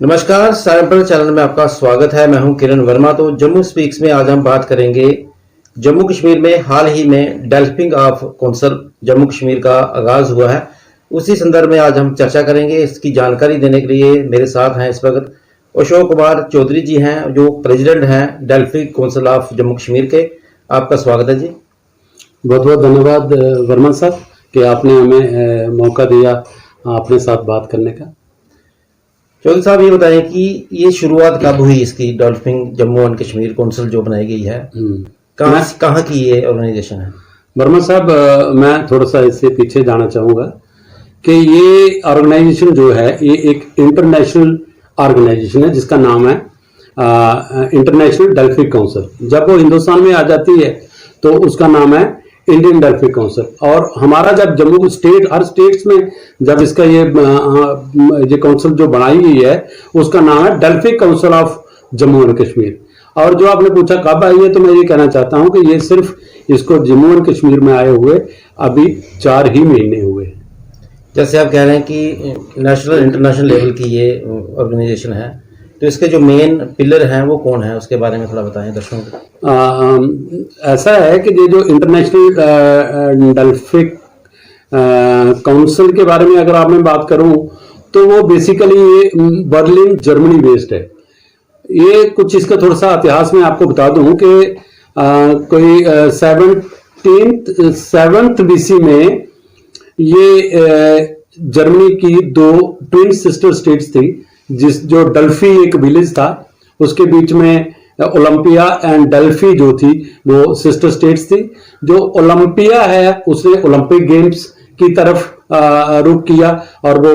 नमस्कार, sample channel में आपका स्वागत है। मैं हूं किरण वर्मा। तो जम्मू स्पीक्स में आज हम बात करेंगे जम्मू कश्मीर में हाल ही में developing of council Jammu Kashmir का आगाज हुआ है। उसी संदर्भ में आज हम चर्चा करेंगे। इसकी जानकारी देने के लिए मेरे साथ हैं इस वक्त अशोक कुमार चौधरी जी हैं, जो प्रेसिडेंट हैं developing council of Jammu Kashmir के। आपका स्वागत है जी। बहुत बहुत धन्यवाद वर्मा साहब कि आपने हमें मौका दिया अपने साथ बात करने का। चौधरी साहब, ये बताएं कि ये शुरुआत कब हुई इसकी, developing Jammu and Kashmir council जो बनाई गई है, कहाँ की ये ऑर्गेनाइजेशन है? वर्मा साहब, मैं थोड़ा सा इससे पीछे जाना चाहूँगा कि ये ऑर्गेनाइजेशन जो है ये एक इंटरनेशनल ऑर्गेनाइजेशन है जिसका नाम है इंटरनेशनल डेवलपिंग काउंसिल। जब वो हिंदुस्तान में आ जाती है तो उसका नाम है इंडियन डेवलपिंग काउंसिल। और हमारा जब जम्मू स्टेट, हर स्टेट्स में जब इसका ये काउंसिल जो बनाई गई है उसका नाम है developing council of Jammu and Kashmir. और जो आपने पूछा कब आई है, तो मैं ये कहना चाहता हूं कि ये सिर्फ इसको जम्मू एंड कश्मीर में आए हुए अभी 4 ही महीने हुए। जैसे आप कह रहे हैं कि नेशनल इंटरनेशनल लेवल की ये ऑर्गेनाइजेशन है, तो इसके जो मेन पिलर हैं वो कौन है, उसके बारे में थोड़ा बताएं दर्शकों को। ऐसा है कि ये जो इंटरनेशनल डेवलपिंग काउंसिल के बारे में अगर आप मैं बात करूं तो वो बेसिकली ये बर्लिन जर्मनी बेस्ड है। ये कुछ इसका थोड़ा सा इतिहास में आपको बता दूं कि कोई 7th BC में ये जर्मनी की 2 ट्विन सिस्टर स्टेट्स थी, जो डेल्फी एक विलेज था, उसके बीच में ओलंपिया एंड डेल्फी जो थी वो सिस्टर स्टेट्स थी। जो ओलंपिया है उसने ओलंपिक गेम्स की तरफ रुख किया और वो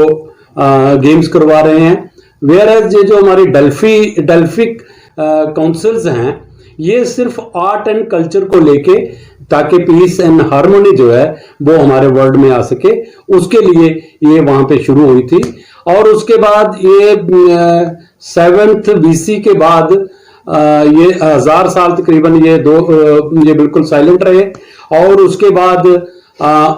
गेम्स करवा रहे हैं। वेयर एज ये जो हमारी डेल्फिक काउंसिल्स हैं ये सिर्फ आर्ट एंड कल्चर को लेके, ताकि पीस एंड हार्मोनी जो है वो हमारे वर्ल्ड में आ सके, उसके लिए ये वहां पे शुरू हुई थी। और उसके बाद ये 7th BC के बाद ये 1000 साल तकरीबन ये बिल्कुल साइलेंट रहे। और उसके बाद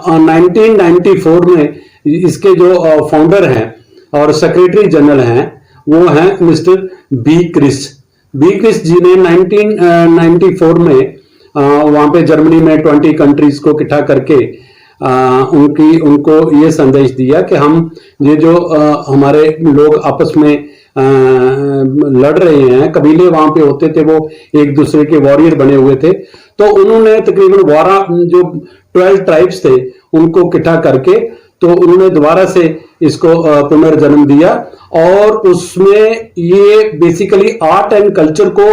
1994 में इसके जो फाउंडर हैं और सेक्रेटरी जनरल हैं वो हैं मिस्टर बी क्रिस्ट जी ने 1994 में वहां पे जर्मनी में 20 कंट्रीज को इकट्ठा करके उनको ये संदेश दिया कि हम ये जो हमारे लोग आपस में लड़ रहे हैं, कबीले वहां पे होते थे, वो एक दूसरे के वॉरियर बने हुए थे, तो उन्होंने तकरीबन 12 ट्राइब्स थे उनको इकट्ठा करके तो उन्होंने दोबारा से इसको पुनर्जन्म दिया। और उसमें ये बेसिकली आर्ट एंड कल्चर को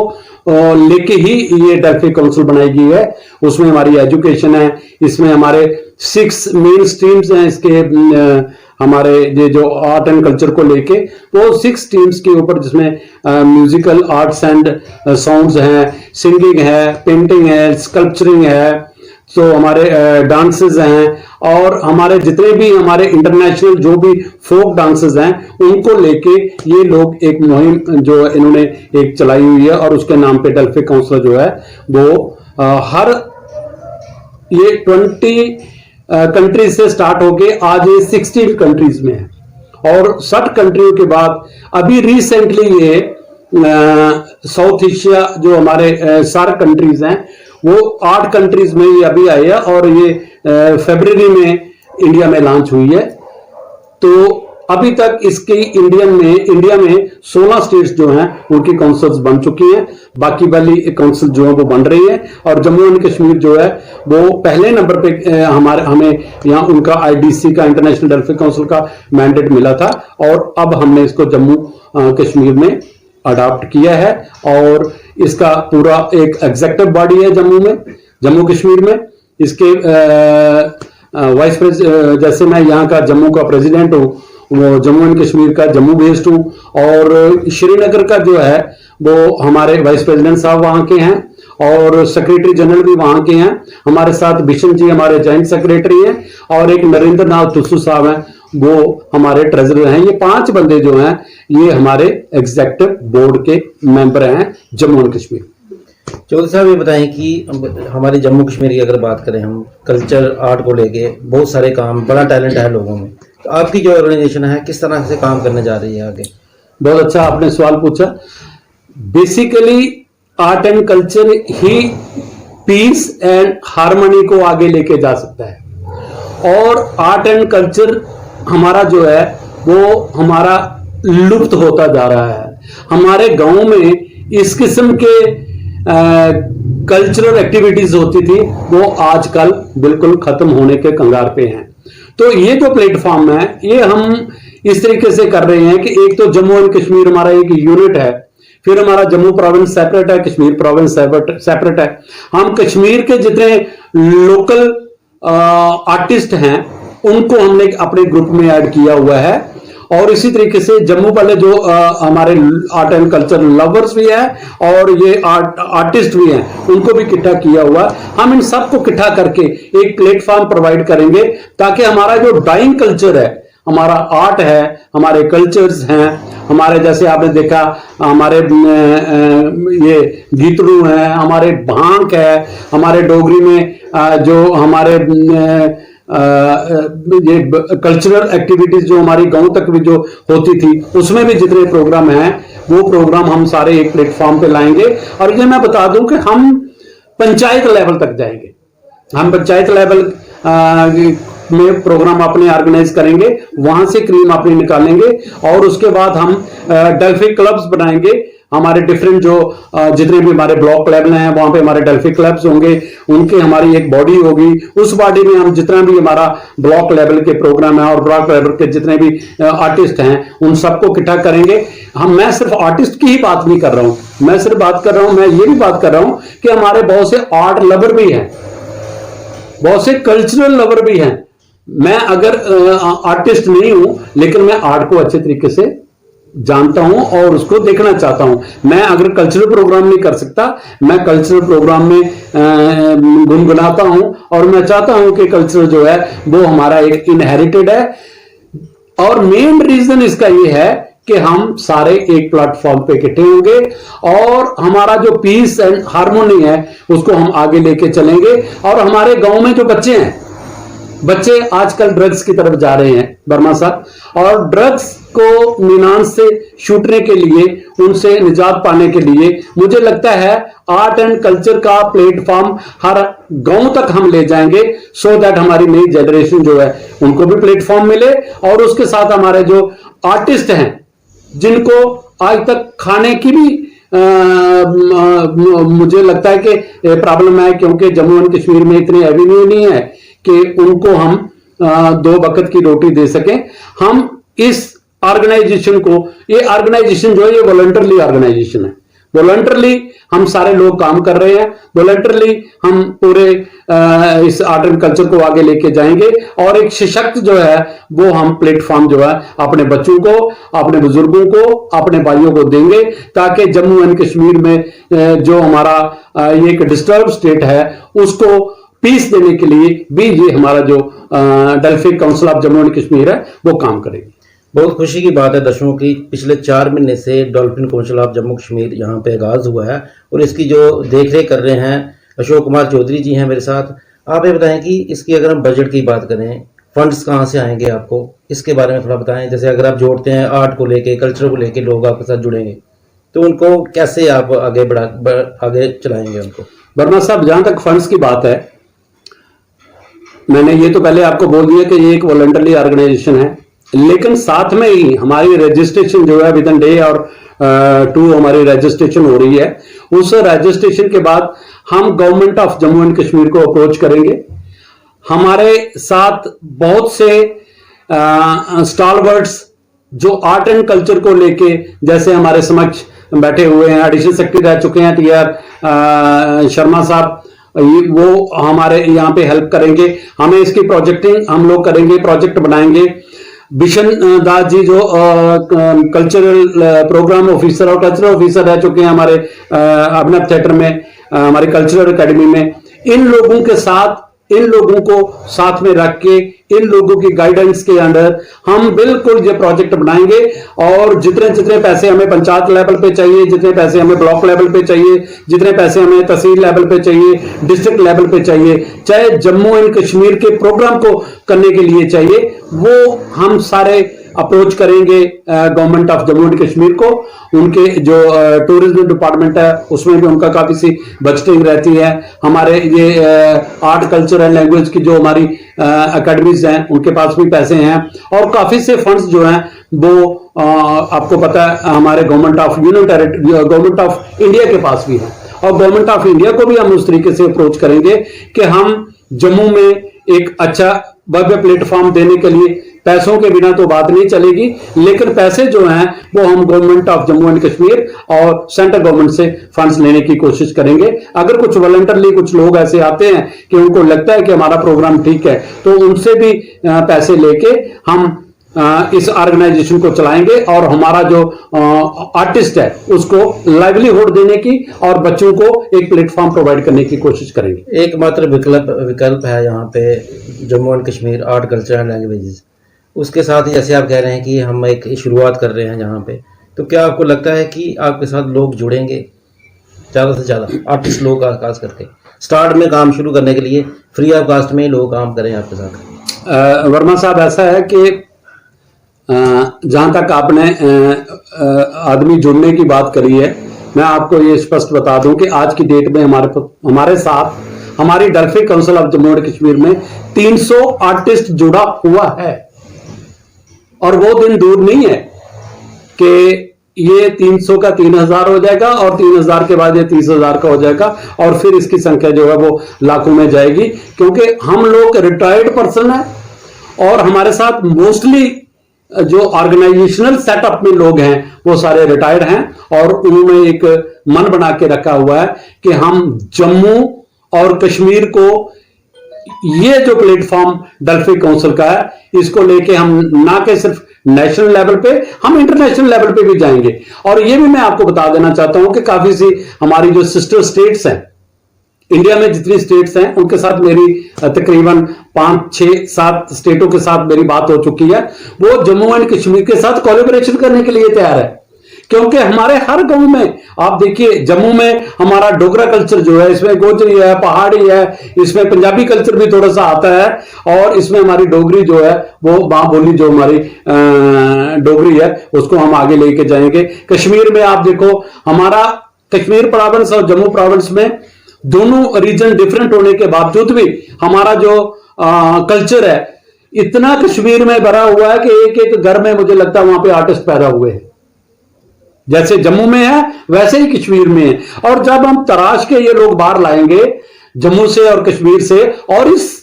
लेके ही ये डेवलपिंग काउंसिल बनाई गई है। उसमें हमारी एजुकेशन है, इसमें हमारे 6 मेन स्ट्रीम्स हैं इसके, हमारे ये जो आर्ट एंड कल्चर को लेके वो 6 स्ट्रीम्स के ऊपर, जिसमें म्यूजिकल आर्ट्स एंड साउंड्स हैं, सिंगिंग है, पेंटिंग है, स्कल्पचरिंग है, तो हमारे डांसेस हैं, और हमारे जितने भी हमारे इंटरनेशनल जो भी फोक डांसेस हैं उनको लेके ये लोग एक मुहिम जो इन्होंने एक चलाई हुई है। और उसके नाम पे डेवलपिंग काउंसिल जो है वो हर ये 20 कंट्रीज से स्टार्ट होके आज ये 16 कंट्रीज में है। और 60 कंट्रियों के बाद अभी रिसेंटली ये साउथ एशिया जो हमारे सार्क कंट्रीज हैं वो 8 कंट्रीज में ये अभी आई है, और ये फरवरी में इंडिया में लॉन्च हुई है। तो अभी तक इसकी इंडिया में 16 स्टेट्स जो हैं उनकी काउंसिल्स बन चुकी हैं, बाकी वाली काउंसिल जो है वो बन रही है। और जम्मू एंड कश्मीर जो है वो पहले नंबर पे हमें यहाँ उनका IDC का, इंटरनेशनल डेवलपिंग काउंसिल का मैंडेट मिला था, और अब हमने इसको जम्मू कश्मीर में अडॉप्ट किया है। और इसका पूरा एक एग्जीक्यूटिव बॉडी है जम्मू कश्मीर में। इसके वाइस प्रेसिडेंट, जैसे मैं यहाँ का जम्मू का प्रेसिडेंट हूँ, वो जम्मू एंड कश्मीर का जम्मू बेस्ड हूँ, और श्रीनगर का जो है वो हमारे वाइस प्रेसिडेंट साहब वहाँ के हैं, और सेक्रेटरी जनरल भी वहाँ के हैं। हमारे साथ बिशन जी हमारे जॉइंट सेक्रेटरी हैं, और एक नरेंद्र नाथ तुसु साहब हैं, वो हमारे ट्रेजरर हैं। ये 5 बंदे जो हैं ये हमारे एग्जीक्यूटिव बोर्ड के मेंबर हैं जम्मू एंड कश्मीर। चौधरी साहब, ये बताएं कि हमारे जम्मू कश्मीर की अगर बात करें हम, कल्चर आर्ट को लेके बहुत सारे काम, बड़ा टैलेंट है लोगों में, तो आपकी जो ऑर्गेनाइजेशन है किस तरह से काम करने जा रही है आगे? बहुत अच्छा आपने सवाल पूछा। बेसिकली आर्ट एंड कल्चर ही पीस एंड हार्मनी को आगे लेके जा सकता है, और आर्ट एंड कल्चर हमारा जो है वो हमारा लुप्त होता जा रहा है। हमारे गांव में इस किस्म के कल्चरल एक्टिविटीज होती थी, वो आजकल बिल्कुल खत्म होने के कगार पे हैं। तो ये जो प्लेटफॉर्म है ये हम इस तरीके से कर रहे हैं कि एक तो जम्मू एंड कश्मीर हमारा एक यूनिट है, फिर हमारा जम्मू प्रोविंस सेपरेट है, कश्मीर प्रोविंस सेपरेट है। हम कश्मीर के जितने लोकल आर्टिस्ट हैं उनको हमने अपने ग्रुप में ऐड किया हुआ है, और इसी तरीके से जम्मू वाले जो हमारे आर्ट एंड कल्चर लवर्स भी हैं और ये आर्टिस्ट भी हैं उनको भी इकट्ठा किया हुआ। हम इन सबको इकट्ठा करके एक प्लेटफॉर्म प्रोवाइड करेंगे ताकि हमारा जो डाइंग कल्चर है, हमारा आर्ट है, हमारे कल्चर्स हैं, हमारे जैसे आपने देखा हमारे ये गीतड़ू हैं, हमारे भांग है, हमारे डोगरी में जो हमारे ये कल्चरल एक्टिविटीज जो हमारी गांव तक भी जो होती थी उसमें भी जितने प्रोग्राम हैं वो प्रोग्राम हम सारे एक प्लेटफॉर्म पे लाएंगे। और ये मैं बता दूं कि हम पंचायत लेवल तक जाएंगे। हम पंचायत लेवल में प्रोग्राम अपने ऑर्गेनाइज करेंगे, वहां से क्रीम अपनी निकालेंगे, और उसके बाद हम डेल्फी क्लब्स बनाएंगे। हमारे डिफरेंट जो जितने भी हमारे ब्लॉक लेवल हैं वहां पे हमारे डेल्फी क्लब्स होंगे, उनके हमारी एक बॉडी होगी। उस बॉडी में हम जितना भी हमारा ब्लॉक लेवल के प्रोग्राम है और ब्लॉक लेवल के जितने भी आर्टिस्ट हैं उन सबको इकट्ठा करेंगे। मैं सिर्फ आर्टिस्ट की ही बात नहीं कर रहा हूं, मैं सिर्फ बात कर रहा हूं, मैं ये भी बात कर रहा हूं कि हमारे बहुत से आर्ट लवर भी हैं, बहुत से कल्चरल लवर भी हैं। मैं अगर आर्टिस्ट नहीं हूं लेकिन मैं आर्ट को अच्छे तरीके से जानता हूं और उसको देखना चाहता हूं। मैं अगर कल्चरल प्रोग्राम नहीं कर सकता, मैं कल्चरल प्रोग्राम में गुनगुनाता हूं, और मैं चाहता हूं कि कल्चर जो है वो हमारा एक इनहेरिटेड है। और मेन रीजन इसका ये है कि हम सारे एक प्लेटफॉर्म पे इकट्ठे होंगे और हमारा जो पीस एंड हार्मोनी है उसको हम आगे लेके चलेंगे। और हमारे गांव में जो बच्चे हैं, बच्चे आजकल ड्रग्स की तरफ जा रहे हैं वर्मा साहब, और ड्रग्स को निनान से छूटने के लिए, उनसे निजात पाने के लिए मुझे लगता है आर्ट एंड कल्चर का प्लेटफॉर्म हर गांव तक हम ले जाएंगे, सो दैट हमारी नई जनरेशन जो है उनको भी प्लेटफॉर्म मिले। और उसके साथ हमारे जो आर्टिस्ट हैं जिनको आज तक खाने की भी मुझे लगता है कि प्रॉब्लम है, क्योंकि जम्मू एंड कश्मीर में इतने एवेन्यू नहीं है कि उनको हम 2 वक्त की रोटी दे सकें। हम इस ऑर्गेनाइजेशन को, ये ऑर्गेनाइजेशन जो है ये वॉलंटरली ऑर्गेनाइजेशन है, वॉलंटरली हम सारे लोग काम कर रहे हैं, वॉलंटरली हम पूरे इस आर्ट एंड कल्चर को आगे लेके जाएंगे। और एक सशक्त जो है वो हम प्लेटफॉर्म जो है अपने बच्चों को, अपने बुजुर्गों को, अपने भाइयों को देंगे, ताकि जम्मू एंड कश्मीर में जो हमारा ये एक डिस्टर्ब स्टेट है उसको पीस देने के लिए भी ये हमारा जो Delphi council of Jammu and Kashmir है वो काम करेगी। बहुत खुशी की बात है दर्शकों की, पिछले 4 महीने से dolphin council of Jammu Kashmir यहाँ पे आगाज हुआ है और इसकी जो देखरेख कर रहे हैं अशोक कुमार चौधरी जी हैं मेरे साथ। आप ये बताएं कि इसकी अगर हम बजट की बात करें, फंड्स कहाँ से आएंगे आपको, इसके बारे में थोड़ा बताएं। जैसे अगर आप जोड़ते हैं आर्ट को लेके, कल्चर को लेके, लोग आपके साथ जुड़ेंगे तो उनको कैसे आप आगे चलाएंगे उनको? वर्मा साहब, जहां तक फंड्स की बात है, मैंने ये तो पहले आपको बोल दिया कि ये एक वॉलंटरी ऑर्गेनाइजेशन है, लेकिन साथ में ही हमारी रजिस्ट्रेशन जो है विद इन डे और 2 हमारी रजिस्ट्रेशन हो रही है। उस रजिस्ट्रेशन के बाद हम government of Jammu and Kashmir को अप्रोच करेंगे। हमारे साथ बहुत से स्टॉलवर्ड्स जो आर्ट एंड कल्चर को लेके, जैसे हमारे समक्ष बैठे हुए हैं, एडिशनल सेक्रेटरी रह चुके हैं TR शर्मा साहब, वो हमारे यहाँ पे हेल्प करेंगे। हमें इसकी प्रोजेक्टिंग हम लोग करेंगे, प्रोजेक्ट बनाएंगे। बिशन दास जी जो कल्चरल प्रोग्राम ऑफिसर और कल्चरल ऑफिसर रह चुके हैं हमारे अभिनव थिएटर में, हमारी कल्चरल एकेडमी में, इन लोगों के साथ, इन लोगों को साथ में रख के, इन लोगों की गाइडेंस के अंडर हम बिल्कुल ये प्रोजेक्ट बनाएंगे। और जितने जितने पैसे हमें पंचायत लेवल पे चाहिए, जितने पैसे हमें ब्लॉक लेवल पे चाहिए, जितने पैसे हमें तहसील लेवल पे चाहिए, डिस्ट्रिक्ट लेवल पे चाहिए, चाहे जम्मू एंड कश्मीर के प्रोग्राम को करने के लिए चाहिए, वो हम सारे अप्रोच करेंगे government of Jammu and Kashmir को। उनके जो टूरिज्म डिपार्टमेंट है उसमें भी उनका काफी सी बजटिंग रहती है। हमारे ये आर्ट कल्चर एंड लैंग्वेज की जो हमारी अकेडमीज हैं उनके पास भी पैसे हैं, और काफी से फंड्स जो हैं वो आपको पता है हमारे government of government of India के पास भी है। और गवर्नमेंट ऑफ इंडिया को भी हम उस तरीके से अप्रोच करेंगे कि हम जम्मू में एक अच्छा भव्य प्लेटफॉर्म देने के लिए पैसों के बिना तो बात नहीं चलेगी, लेकिन पैसे जो हैं वो हम government of Jammu and Kashmir और सेंट्रल गवर्नमेंट से फंड्स लेने की कोशिश करेंगे। अगर कुछ वॉलंटरली कुछ लोग ऐसे आते हैं कि उनको लगता है कि हमारा प्रोग्राम ठीक है, तो उनसे भी पैसे लेके हम इस ऑर्गेनाइजेशन को चलाएंगे और हमारा जो आर्टिस्ट है उसको लाइवलीहुड देने की और बच्चों को एक प्लेटफॉर्म प्रोवाइड करने की कोशिश करेंगे। एकमात्र विकल्प है यहाँ पे Jammu and Kashmir art culture and languages. उसके साथ ही जैसे आप कह रहे हैं कि हम एक शुरुआत कर रहे हैं यहाँ पे, तो क्या आपको लगता है कि आपके साथ लोग जुड़ेंगे ज़्यादा से ज़्यादा, आर्टिस्ट लोग खास करके स्टार्ट में काम शुरू करने के लिए फ्री ऑफ कास्ट में लोग काम करें आपके साथ? वर्मा साहब, ऐसा है कि जहां तक आपने आदमी जुड़ने की बात करी है, मैं आपको ये स्पष्ट बता दूं कि आज की डेट में हमारे साथ हमारी dolphin council of Jammu and Kashmir में 300 आर्टिस्ट जुड़ा हुआ है। और वो दिन दूर नहीं है कि ये 300 का 3000 हो जाएगा और 3000 के बाद ये 30,000 का हो जाएगा और फिर इसकी संख्या जो है वो लाखों में जाएगी, क्योंकि हम लोग रिटायर्ड पर्सन है और हमारे साथ मोस्टली जो ऑर्गेनाइजेशनल सेटअप में लोग हैं वो सारे रिटायर्ड हैं और उन्होंने एक मन बना के रखा हुआ है कि हम जम्मू और कश्मीर को ये जो प्लेटफॉर्म डल्फिन काउंसिल का है इसको लेके हम ना कि सिर्फ नेशनल लेवल पे, हम इंटरनेशनल लेवल पे भी जाएंगे। और ये भी मैं आपको बता देना चाहता हूं कि काफी सी हमारी जो सिस्टर स्टेट्स हैं इंडिया में, जितनी स्टेट्स हैं उनके साथ मेरी तकरीबन 5, 6, 7 स्टेटों के साथ मेरी बात हो चुकी है। वो जम्मू एंड कश्मीर के साथ कोलैबोरेशन करने के लिए तैयार है, क्योंकि हमारे हर गांव में आप देखिए, जम्मू में हमारा डोगरा कल्चर जो है, इसमें गोजरी है, पहाड़ी है, इसमें पंजाबी कल्चर भी थोड़ा सा आता है और इसमें हमारी डोगरी जो है वो मां बोली जो हमारी डोगरी है उसको हम आगे लेके जाएंगे। कश्मीर में आप देखो, हमारा कश्मीर प्रोविंस और जम्मू प्रोविंस में दोनों रीजन डिफरेंट होने के बावजूद भी हमारा जो कल्चर है इतना कश्मीर में भरा हुआ है कि एक एक घर में मुझे लगता है वहां पे आर्टिस्ट पैदा हुए हैं। जैसे जम्मू में है वैसे ही कश्मीर में है। और जब हम तराश के ये लोग बाहर लाएंगे जम्मू से और कश्मीर से और इस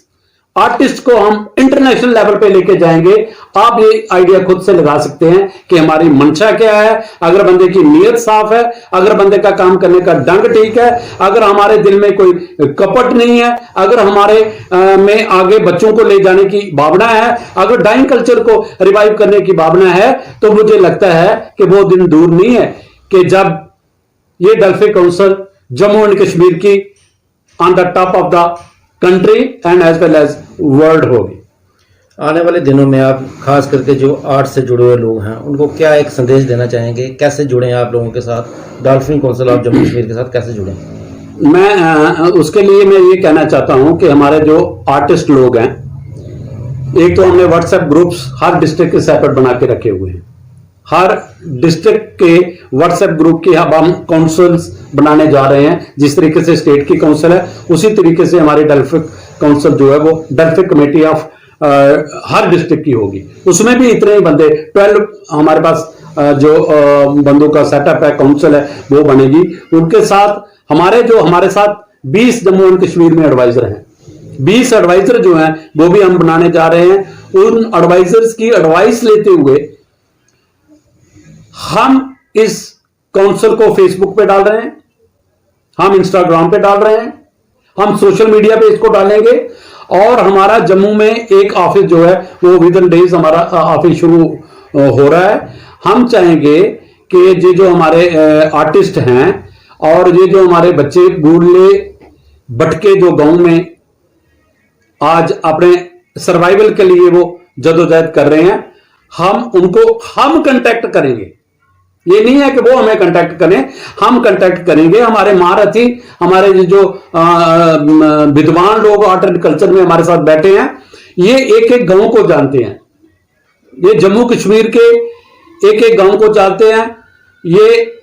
आर्टिस्ट को हम इंटरनेशनल लेवल पे लेके जाएंगे, आप ये आइडिया खुद से लगा सकते हैं कि हमारी मंशा क्या है। अगर बंदे की नीयत साफ है, अगर बंदे का काम करने का ढंग ठीक है, अगर हमारे दिल में कोई कपट नहीं है, अगर हमारे में आगे बच्चों को ले जाने की भावना है, अगर डाइंग कल्चर को रिवाइव करने की भावना है, तो मुझे लगता है कि वो दिन दूर नहीं है कि जब ये Delphic council Jammu and Kashmir की on the top of the country and as well as world होगी। आने वाले दिनों में आप खास करके जो आर्ट से जुड़े हुए लोग हैं उनको क्या एक संदेश देना चाहेंगे? कैसे जुड़ें आप लोगों के साथ, dolphin council of Jammu Kashmir के साथ कैसे जुड़ें? मैं उसके लिए मैं ये कहना चाहता हूं कि हमारे जो आर्टिस्ट लोग हैं, एक तो हमने व्हाट्सएप ग्रुप्स हर डिस्ट्रिक्ट के सेपरेट बना के रखे हुए हैं। हर डिस्ट्रिक्ट के व्हाट्सएप ग्रुप की अब हम काउंसिल्स बनाने जा रहे हैं। जिस तरीके से स्टेट की काउंसिल है उसी तरीके से हमारी डल्फिन काउंसिल जो है वो dolphin committee of her district की होगी। उसमें भी इतने ही बंदे 12 हमारे पास जो बंदों का सेटअप है, काउंसिल है, वो बनेगी। उनके साथ हमारे साथ 20 जम्मू एंड कश्मीर में एडवाइजर हैं। 20 एडवाइजर जो हैं वो भी हम बनाने जा रहे हैं। उन एडवाइजर्स की एडवाइस लेते हुए हम इस काउंसिल को फेसबुक पे डाल रहे हैं, हम इंस्टाग्राम पे डाल रहे हैं, हम सोशल मीडिया पे इसको डालेंगे और हमारा जम्मू में एक ऑफिस जो है वो विद इन डेज हमारा ऑफिस शुरू हो रहा है। हम चाहेंगे कि ये जो हमारे आर्टिस्ट हैं और ये जो हमारे बच्चे बूढ़े भटके जो गांव में आज अपने सर्वाइवल के लिए वो जदोजहद कर रहे हैं, हम कांटेक्ट करेंगे। ये नहीं है कि वो हमें कांटेक्ट करें, हम कांटेक्ट करेंगे। हमारे महारथी, हमारे जो विद्वान लोग आर्ट एंड कल्चर में हमारे साथ बैठे हैं, ये एक एक गांव को जानते हैं। ये जम्मू कश्मीर के एक एक गांव को जानते हैं। ये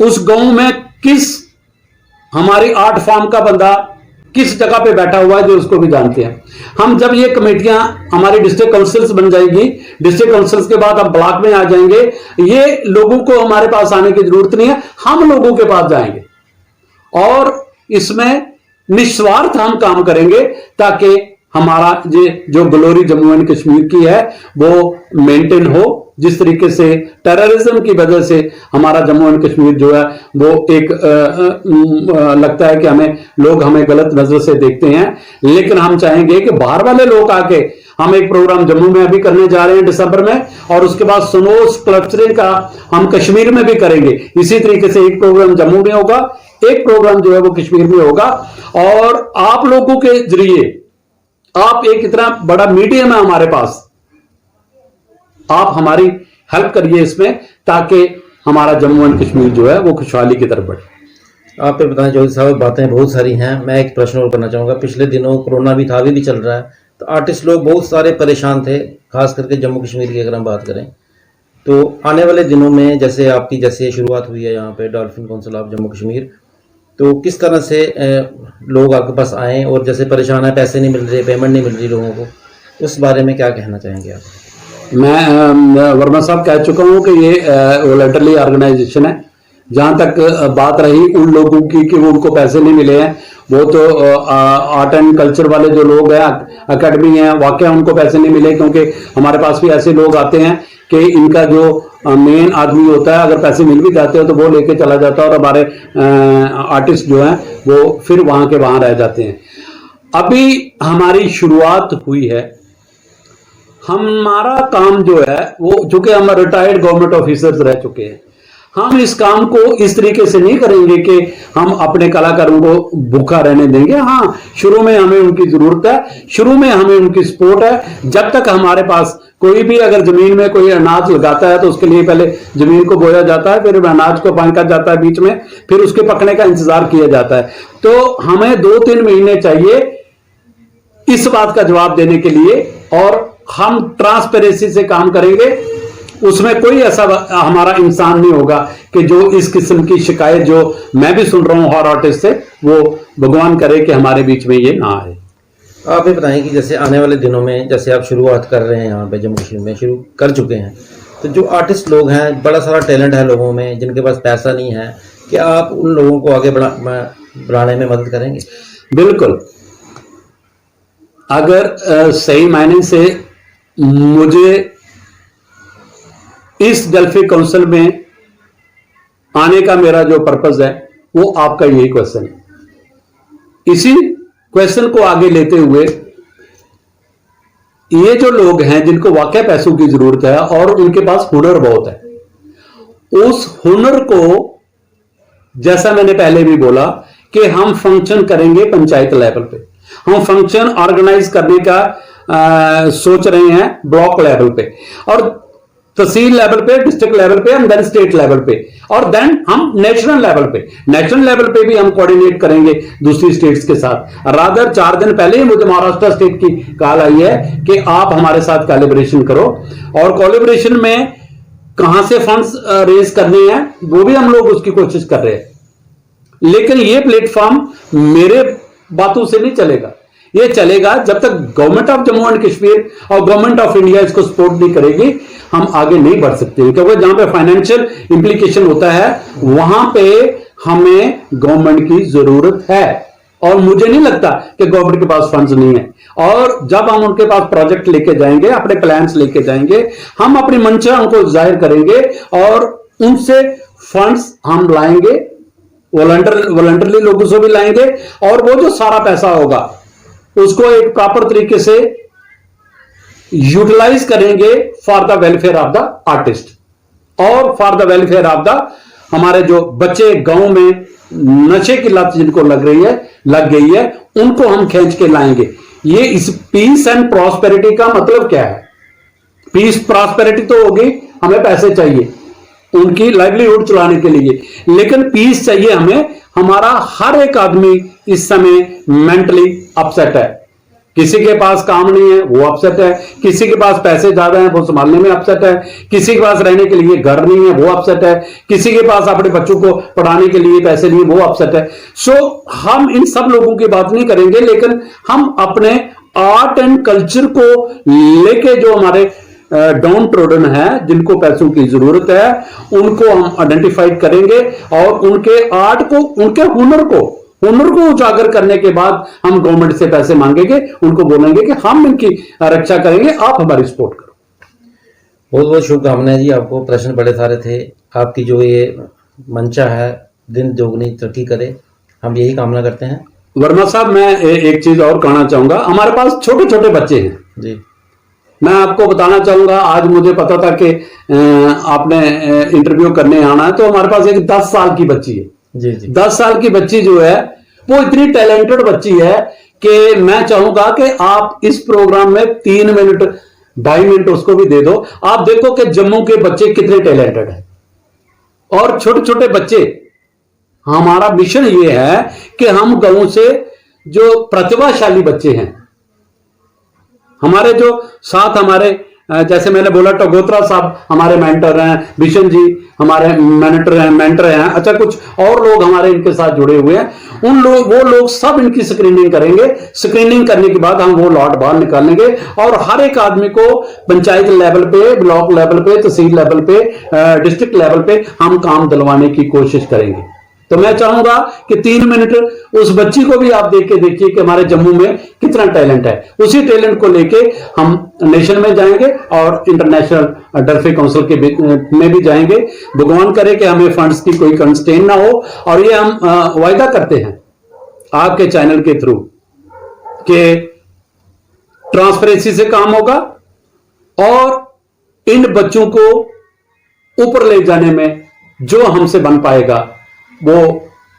उस गांव में किस हमारी 8 फार्म का बंदा किस जगह पे बैठा हुआ है जो उसको भी जानते हैं। हम जब ये कमेटियां हमारी डिस्ट्रिक्ट काउंसिल्स बन जाएगी, डिस्ट्रिक्ट काउंसिल्स के बाद हम ब्लॉक में आ जाएंगे, ये लोगों को हमारे पास आने की जरूरत नहीं है, हम लोगों के पास जाएंगे और इसमें निस्वार्थ हम काम करेंगे ताकि हमारा ये जो ग्लोरी जम्मू एंड कश्मीर की है वो मेंटेन हो। जिस तरीके से टेररिज्म की वजह से हमारा जम्मू एंड कश्मीर जो है वो एक लगता है कि लोग हमें गलत नजर से देखते हैं, लेकिन हम चाहेंगे कि बाहर वाले लोग आके हम एक प्रोग्राम जम्मू में अभी करने जा रहे हैं दिसंबर में, और उसके बाद स्नो क्लस्टरिंग का हम कश्मीर में भी करेंगे। इसी तरीके से एक प्रोग्राम जम्मू में होगा, एक प्रोग्राम जो है वो कश्मीर में होगा। और आप लोगों के जरिए, आप एक इतना बड़ा मीडियम है हमारे पास, आप हमारी हेल्प करिए इसमें ताकि हमारा जम्मू एंड कश्मीर जो है वो खुशहाली की तरफ बढ़े। आप पे बताएं जोगी साहब, बातें बहुत सारी हैं। मैं एक प्रश्न और करना चाहूँगा। पिछले दिनों कोरोना भी था, अभी भी चल रहा है, तो आर्टिस्ट लोग बहुत सारे परेशान थे, खास करके जम्मू कश्मीर की अगर हम बात करें तो आने वाले दिनों में जैसे आपकी जैसे शुरुआत हुई है यहाँ पे dolphin council of Jammu Kashmir, तो किस तरह से लोग आपके पास आए और जैसे परेशान है, पैसे नहीं मिल रहे, पेमेंट नहीं मिल रही लोगों को, उस बारे में क्या कहना चाहेंगे आप? मैं वर्मा साहब कह चुका हूं कि ये वॉलंटरी ऑर्गेनाइजेशन है। जहां तक बात रही उन लोगों की कि उनको पैसे नहीं मिले हैं, वो तो आर्ट एंड कल्चर वाले जो लोग हैं, अकेडमी है, वाकई उनको पैसे नहीं मिले, क्योंकि हमारे पास भी ऐसे लोग आते हैं कि इनका जो मेन आदमी होता है, अगर पैसे मिल भी जाते हैं तो वो लेके चला जाता है और हमारे आर्टिस्ट जो हैं वो फिर वहां के वहां रह जाते हैं। अभी हमारी शुरुआत हुई है। हमारा काम जो है वो, चूंकि हम रिटायर्ड गवर्नमेंट ऑफिसर्स रह चुके हैं, हम इस काम को इस तरीके से नहीं करेंगे कि हम अपने कलाकारों को भूखा रहने देंगे। हाँ, शुरू में हमें उनकी जरूरत है, शुरू में हमें उनकी सपोर्ट है। जब तक हमारे पास कोई भी अगर जमीन में कोई अनाज लगाता है तो उसके लिए पहले जमीन को बोया जाता है, फिर अनाज को फेंका जाता है बीच में, फिर उसके पकने का इंतजार किया जाता है। तो हमें 2-3 महीने चाहिए इस बात का जवाब देने के लिए, और हम ट्रांसपेरेंसी से काम करेंगे। उसमें कोई ऐसा हमारा इंसान नहीं होगा कि जो इस किस्म की शिकायत जो मैं भी सुन रहा हूं हर आर्टिस्ट से, वो भगवान करे कि हमारे बीच में ये ना आए। आप ये बताएं कि जैसे आने वाले दिनों में जैसे आप शुरुआत कर रहे हैं यहाँ पे जम्मू कश्मीर में, शुरू कर चुके हैं, तो जो आर्टिस्ट लोग हैं, बड़ा सारा टैलेंट है लोगों में जिनके पास पैसा नहीं है, क्या आप उन लोगों को आगे बढ़ाने में मदद करेंगे? बिल्कुल। अगर सही मायने से मुझे इस डेल्फी काउंसिल में आने का मेरा जो पर्पस है वो आपका यही क्वेश्चन है। इसी क्वेश्चन को आगे लेते हुए, ये जो लोग हैं जिनको वाकई पैसों की जरूरत है और उनके पास हुनर बहुत है, उस हुनर को, जैसा मैंने पहले भी बोला कि हम फंक्शन करेंगे पंचायत लेवल पे, हम फंक्शन ऑर्गेनाइज करने का सोच रहे हैं ब्लॉक लेवल पे, और तहसील लेवल पे, डिस्ट्रिक्ट लेवल पे, एंड देन स्टेट लेवल पे, और देन हम नेशनल लेवल पे भी हम कोऑर्डिनेट करेंगे दूसरी स्टेट्स के साथ। रादर 4 दिन पहले ही मुझे महाराष्ट्र स्टेट की कॉल आई है कि आप हमारे साथ कोलैबोरेशन करो, और कोलैबोरेशन में कहां से फंड्स रेज करने हैं वो भी हम लोग उसकी कोशिश कर रहे हैं। लेकिन ये प्लेटफॉर्म मेरे बातों से नहीं चलेगा, ये चलेगा जब तक government of Jammu and Kashmir और गवर्नमेंट ऑफ इंडिया इसको सपोर्ट नहीं करेगी, हम आगे नहीं बढ़ सकते। क्योंकि जहां पे फाइनेंशियल इंप्लीकेशन होता है वहां पे हमें गवर्नमेंट की जरूरत है, और मुझे नहीं लगता कि गवर्नमेंट के पास फंड्स नहीं है। और जब हम उनके पास प्रोजेक्ट लेके जाएंगे, अपने प्लान्स लेके जाएंगे, हम अपनी मंशा उनको जाहिर करेंगे और उनसे फंड्स हम लाएंगे, वॉलंटरली लोगों से भी लाएंगे, और वो जो सारा पैसा होगा उसको एक प्रॉपर तरीके से यूटिलाइज करेंगे for the welfare of the artist और for the welfare of the हमारे जो बच्चे गांव में नशे की लत जिनको लग गई है, उनको हम खींच के लाएंगे। ये इस पीस एंड प्रॉस्पेरिटी का मतलब क्या है? पीस प्रॉस्पेरिटी तो होगी, हमें पैसे चाहिए उनकी लाइवलीहुड चलाने के लिए, लेकिन पीस चाहिए हमें। हमारा हर एक आदमी इस समय मेंटली अपसेट है, किसी के पास काम नहीं है वो अपसेट है, किसी के पास पैसे ज्यादा हैं वो संभालने में अपसेट है, किसी के पास रहने के लिए घर नहीं है वो अपसेट है, किसी के पास अपने बच्चों को पढ़ाने के लिए पैसे नहीं है वो अपसेट है। सो हम इन सब लोगों की बात नहीं करेंगे, लेकिन हम अपने आर्ट एंड कल्चर को लेके जो हमारे डाउन ट्रोडन है, जिनको पैसों की जरूरत है, उनको हम आइडेंटिफाइड करेंगे और उनके आर्ट को, उनके हुनर को उजागर करने के बाद हम गवर्नमेंट से पैसे मांगेंगे, उनको बोलेंगे कि हम इनकी रक्षा करेंगे, आप हमारी सपोर्ट करो। बहुत बहुत शुभकामनाएं जी आपको। प्रश्न बड़े सारे थे, आपकी जो ये मंशा है दिन दोगुनी तरक्की करे, हम यही कामना करते हैं। वर्मा साहब, मैं एक चीज और कहना चाहूंगा, हमारे पास छोटे छोटे बच्चे हैं जी। मैं आपको बताना चाहूंगा, आज मुझे पता था कि आपने इंटरव्यू करने आना है, तो हमारे पास एक 10 साल की बच्ची है जी जी। 10 साल की बच्ची जो है वो इतनी टैलेंटेड बच्ची है कि मैं चाहूंगा कि आप इस प्रोग्राम में 3 मिनट 2.5 मिनट उसको भी दे दो। आप देखो कि जम्मू के बच्चे कितने टैलेंटेड हैं और छोटे छोटे बच्चे। हमारा मिशन ये है कि हम गांव से जो प्रतिभाशाली बच्चे हैं, हमारे जो साथ हमारे जैसे मैंने बोला टगोत्रा साहब हमारे मेंटर हैं, बिशन जी हमारे मेंटर हैं, अच्छा कुछ और लोग हमारे इनके साथ जुड़े हुए हैं, वो लोग सब इनकी स्क्रीनिंग करेंगे। स्क्रीनिंग करने के बाद हम वो लॉट बाहर निकालेंगे और हर एक आदमी को पंचायत लेवल पे, ब्लॉक लेवल पे, तहसील लेवल पे, डिस्ट्रिक्ट लेवल पे हम काम दिलवाने की कोशिश करेंगे। तो मैं चाहूंगा कि 3 मिनट उस बच्ची को भी आप देख के देखिए कि हमारे जम्मू में कितना टैलेंट है। उसी टैलेंट को लेके हम नेशन में जाएंगे और इंटरनेशनल डल्फिन काउंसिल के में भी जाएंगे। भगवान करे कि हमें फंड्स की कोई कंस्ट्रेंट ना हो, और ये हम वायदा करते हैं आपके चैनल के थ्रू कि ट्रांसपेरेंसी से काम होगा और इन बच्चों को ऊपर ले जाने में जो हमसे बन पाएगा वो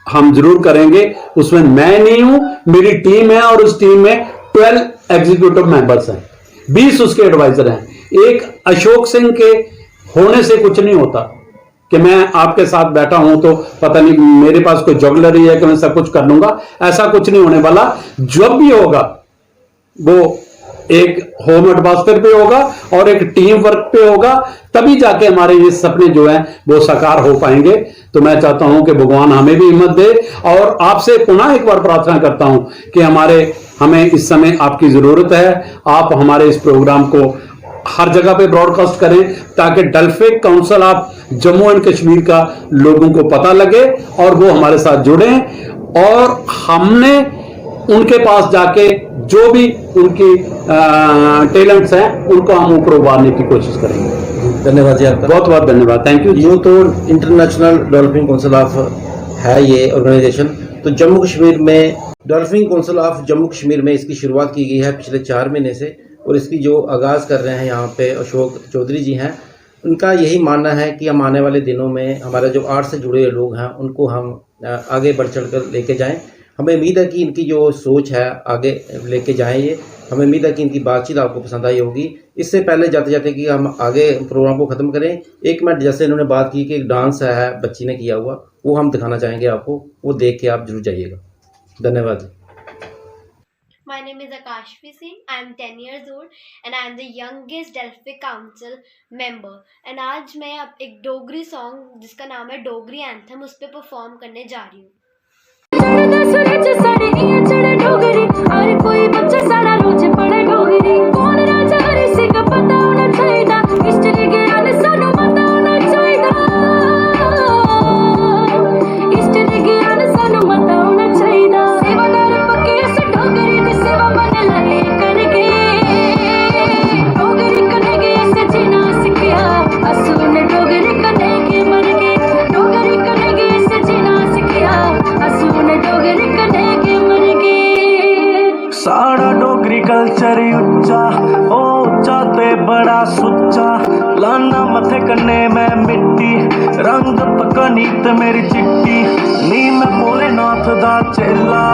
हम जरूर करेंगे। उसमें मैं नहीं हूं, मेरी टीम है और उस टीम में 12 एग्जीक्यूटिव मेंबर्स हैं, 20 उसके एडवाइजर हैं। एक अशोक सिंह के होने से कुछ नहीं होता कि मैं आपके साथ बैठा हूं तो पता नहीं मेरे पास कोई जॉगलरी है कि मैं सब कुछ कर लूंगा, ऐसा कुछ नहीं होने वाला। जब भी होगा वो एक होम एडवाइजर पे होगा और एक टीम वर्क पे होगा, तभी जाके हमारे ये सपने जो हैं वो साकार हो पाएंगे। तो मैं चाहता हूं कि भगवान हमें भी हिम्मत दे और आपसे पुनः एक बार प्रार्थना करता हूं कि हमें इस समय आपकी जरूरत है। आप हमारे इस प्रोग्राम को हर जगह पे ब्रॉडकास्ट करें ताकि dolphin council of Jammu and Kashmir का लोगों को पता लगे और वो हमारे साथ जुड़े, और हमने उनके पास जाके जो भी उनकी टैलेंट्स हैं उनको हम ऊपर उभारने की कोशिश करेंगे। धन्यवाद जी आपका, बहुत बहुत धन्यवाद, थैंक यू। यूं तो इंटरनेशनल डॉल्फिन काउंसिल ऑफ है ये ऑर्गेनाइजेशन, तो जम्मू कश्मीर में dolphin council of Jammu Kashmir में इसकी शुरुआत की गई है पिछले 4 महीने से, और इसकी जो आगाज़ कर रहे हैं यहाँ पे अशोक चौधरी जी हैं। उनका यही मानना है कि हम आने वाले दिनों में हमारे जो आर्ट से जुड़े लोग हैं उनको हम आगे बढ़ चढ़ कर लेके जाएँ। हमें उम्मीद है कि इनकी जो सोच है आगे लेके जाएं ये। हमें उम्मीद है कि इनकी बातचीत आपको पसंद आई होगी। इससे पहले जाते जाते कि हम आगे प्रोग्राम को ख़त्म करें, 1 मिनट जैसे इन्होंने बात की कि एक डांस है बच्ची ने किया हुआ, वो हम दिखाना चाहेंगे आपको, वो देख के आप जरूर जाइएगा। धन्यवाद। My name is Akashvi Singh. I am 10 years old and I am the youngest Delphi Council member. And आज मैं अब एक डोगरी सॉन्ग जिसका नाम है डोगरी एंथम उस पर परफॉर्म करने जा रही हूँ। कोई बच्चा सारा रोज पढ़े डोगरी, कौन राजा हरि सिंह पता होना चाहिए, हिस्ट्री ज्ञान सानू पता होना चाहिए, हिस्ट्री ज्ञान सानू पता होना चाहिए। सेवादार पक्के अस डोगरी दी सेवा मन लाए करके, डोगरी कनेगे अस जीना सिखिया, असून डोगरी कनेगे मर गए, डोगरी कनेगे अस जीना सिखिया, असून डोगरी कनेगे मर गए। साड़ा डोगरी कल्चर उच्चा, ओ उच्चा ते बड़ा सुच्चा, लाना मथे कन्ने मैं मिट्टी, रंग पक्का नीत मेरी चिट्टी, नी मैं भोलेनाथ दा चेला।